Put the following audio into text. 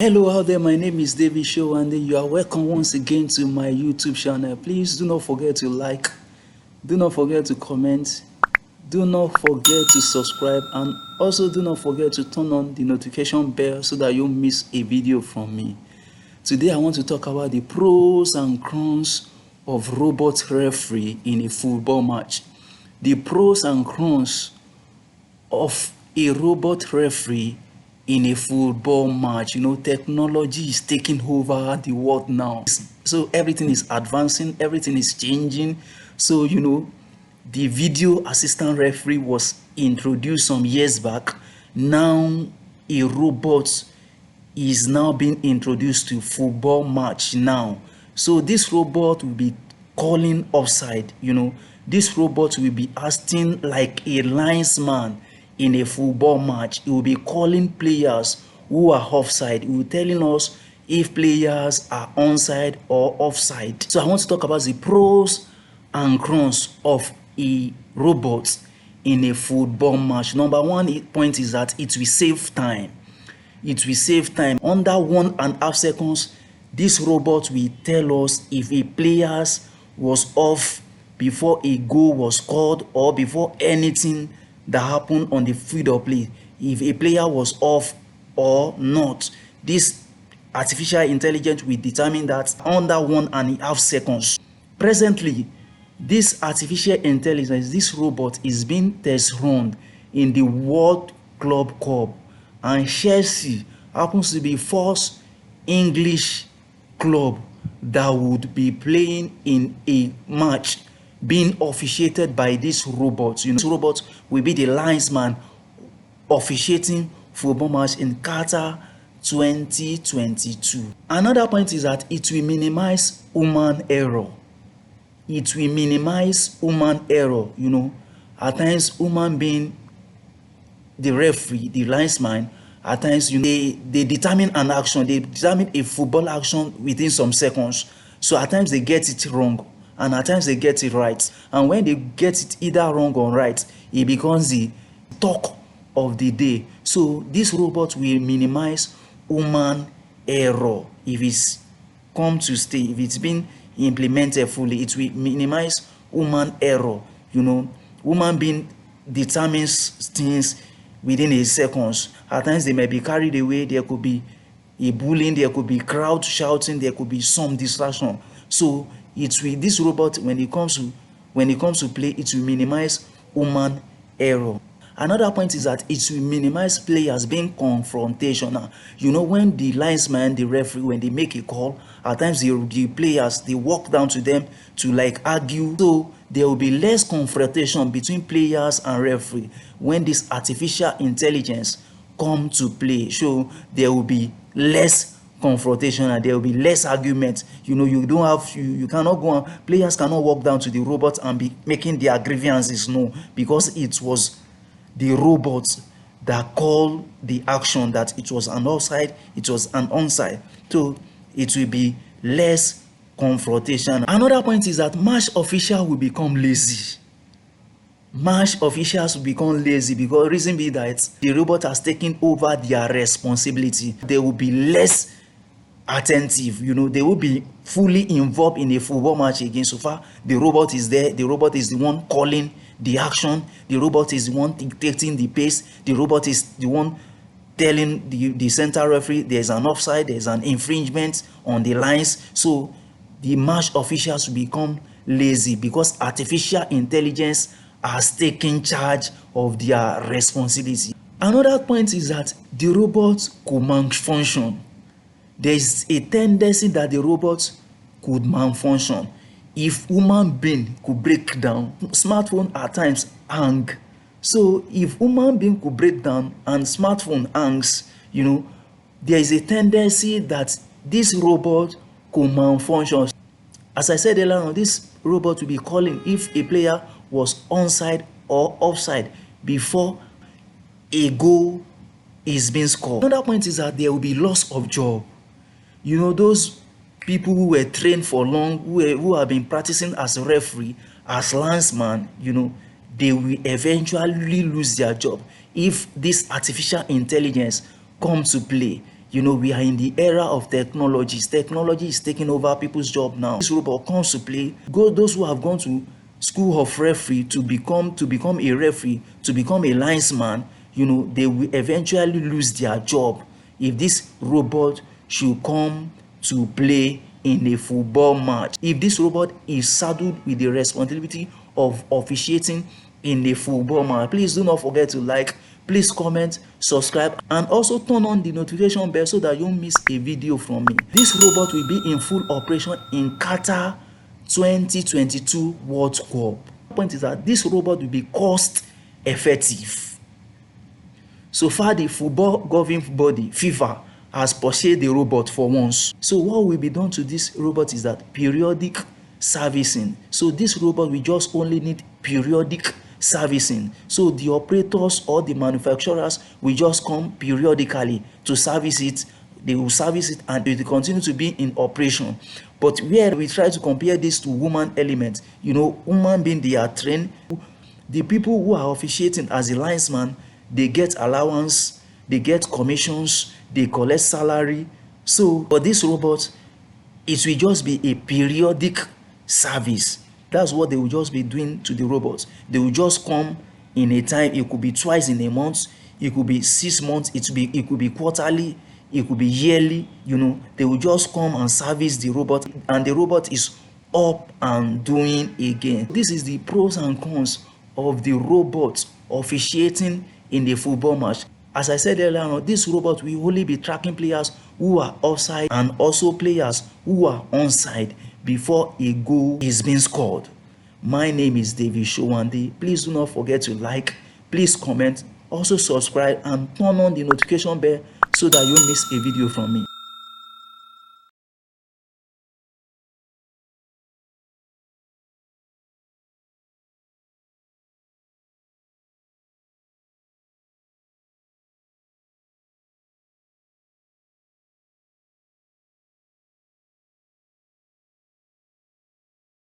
Hello out there, my name is David Sowande. You are welcome once again to my YouTube channel. Please do not forget to like, do not forget to comment, do not forget to subscribe, and also do not forget to turn on the notification bell so that you don't miss a video from me. Today I want to talk about the pros and cons of robot referee in a football match. The pros and cons of a robot referee in a football match. Technology is taking over the world now, so everything is advancing, everything is changing. So the video assistant referee was introduced some years back. Now a robot is now being introduced to football match now. So this robot will be calling offside. This robot will be acting like a linesman in a football match. It will be calling players who are offside. It will be telling us if players are onside or offside. So I want to talk about the pros and cons of a robot in a football match. Number one point is that it will save time. It will save time. Under 1.5 seconds, this robot will tell us if a player was off before a goal was scored or before anything that happened on the field of play, if a player was off or not. This artificial intelligence will determine that under 1.5 seconds. Presently, this artificial intelligence, this robot is being test run in the World Club Cup, and Chelsea happens to be first English club that would be playing in a match being officiated by this robot. This robot will be the linesman officiating football match in Qatar 2022. Another point is that it will minimize human error. It will minimize human error. At times human being, the referee, the linesman, at times they determine an action, they determine a football action within some seconds. So at times they get it wrong, and at times they get it right. And when they get it either wrong or right, it becomes the talk of the day. So this robot will minimize human error. If it's come to stay, if it's been implemented fully, it will minimize human error. Human being determines things within a seconds. At times they may be carried away. There could be a bullying, there could be crowd shouting, there could be some distraction. So this robot, when it comes to play, it will minimize human error. Another point is that it will minimize players being confrontational. When the linesman, the referee, when they make a call, at times the players, they walk down to them to argue. So there will be less confrontation between players and referee when this artificial intelligence come to play. So there will be less confrontation and there will be less argument. You cannot go on, players cannot walk down to the robot and be making their grievances known, because it was the robot that called the action, that it was an offside, it was an onside. So it will be less confrontation. Another point is that match officials will become lazy. Match officials will become lazy because reason be that the robot has taken over their responsibility. They will be less attentive. They will be fully involved in a football match again. So far the robot is there, the robot is the one calling the action, the robot is the one dictating the pace, the robot is the one telling the center referee there's an offside, there's an infringement on the lines. So the match officials will become lazy because artificial intelligence has taken charge of their responsibility. Another point is that the robot could malfunction. There is a tendency that the robot could malfunction. If human being could break down, smartphone at times hang. So if human being could break down and smartphone hangs, there is a tendency that this robot could malfunction. As I said earlier on, this robot will be calling if a player was onside or offside before a goal is being scored. Another point is that there will be loss of job. Those people who were trained for long, who have been practicing as a referee, as linesman, they will eventually lose their job if this artificial intelligence come to play. You know, we are in the era of technologies. Technology is taking over people's job now. This robot comes to play. Those who have gone to school of referee to become a referee, to become a linesman, you know, they will eventually lose their job if this robot should come to play in a football match. If this robot is saddled with the responsibility of officiating in a football match, please do not forget to like, please comment, subscribe, and also turn on the notification bell so that you don't miss a video from me. This robot will be in full operation in Qatar 2022 World Cup. The point is that this robot will be cost effective. So far, the football governing body, FIFA, has purchased the robot for once. So what will be done to this robot is that periodic servicing. So this robot will just only need periodic servicing. So the operators or the manufacturers will just come periodically to service it. They will service it and it will continue to be in operation. But where we try to compare this to human element, you know, human being, they are trained. The people who are officiating as a linesman, they get allowance, they get commissions, they collect salary. So for this robot, it will just be a periodic service. That's what they will just be doing to the robots. They will just come in a time. It could be twice in a month, it could be 6 months, it could be quarterly, it could be yearly. You know, they will just come and service the robot, and the robot is up and doing again. This is the pros and cons of the robot officiating in the football match. As I said earlier on, this robot will only be tracking players who are offside and also players who are onside before a goal is being scored. My name is David Sowande. Please do not forget to like, please comment, also subscribe and turn on the notification bell so that you don't miss a video from me.